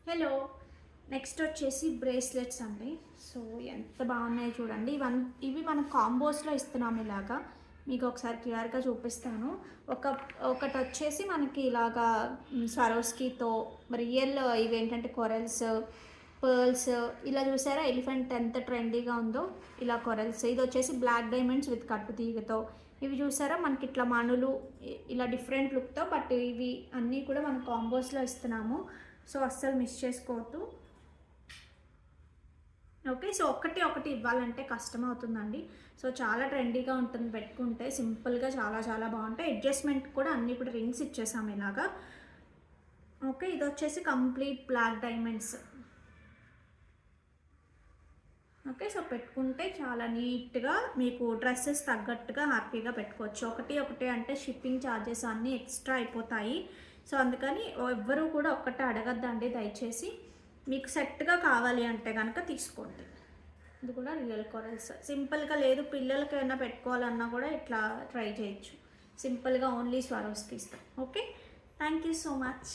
Hello, next వచ్చేసి bracelets అండి. So ఎంత బాగున్నాయో చూడండి. ఇవి మనం కాంబోస్లో ఇస్తున్నాము. ఇలాగా మీకు ఒకసారి క్లియర్గా చూపిస్తాను. ఒకటి వచ్చేసి మనకి ఇలాగా స్వరోస్కీతో రియల్ ఇవేంటంటే కొరల్స్, పర్ల్స్, ఇలా చూసారా ఎలిఫెంట్ ఎంత ట్రెండీగా ఉందో. ఇలా కొరల్స్, ఇది వచ్చేసి బ్లాక్ డైమండ్స్ విత్ కట్టు తీగతో. ఇవి చూసారా మనకి ఇట్లా మణులు, ఇలా డిఫరెంట్ లుక్తో. బట్ ఇవి అన్నీ కూడా మనం కాంబోస్లో ఇస్తున్నాము. సో అస్సలు మిస్ చేసుకోవద్దు. ఓకే, సో ఒకటి ఇవ్వాలంటే కష్టం అవుతుందండి. సో చాలా ట్రెండీగా ఉంటుంది పెట్టుకుంటే, సింపుల్గా చాలా చాలా బాగుంటాయి. అడ్జస్ట్మెంట్ కూడా అన్నీ కూడా రింగ్స్ ఇచ్చేసాము ఇలాగా. ఓకే, ఇది వచ్చేసి complete black diamonds. Okay, so పెట్టుకుంటే చాలా నీట్గా మీకు డ్రెస్సెస్ తగ్గట్టుగా హ్యాపీగా పెట్టుకోవచ్చు. ఒకటి అంటే షిప్పింగ్ ఛార్జెస్ అన్నీ ఎక్స్ట్రా అయిపోతాయి. సో అందుకని ఎవ్వరూ కూడా ఒక్కటే అడగద్దండి దయచేసి. మీకు సెట్గా కావాలి అంటే కనుక తీసుకోండి. ఇది కూడా రియల్ కొరల్స్. సింపుల్గా లేదు పిల్లలకి ఏమైనా పెట్టుకోవాలన్నా కూడా ఇట్లా ట్రై చేయొచ్చు. సింపుల్గా ఓన్లీ స్వరోస్కి ఇస్తాం. Okay, thank you so much.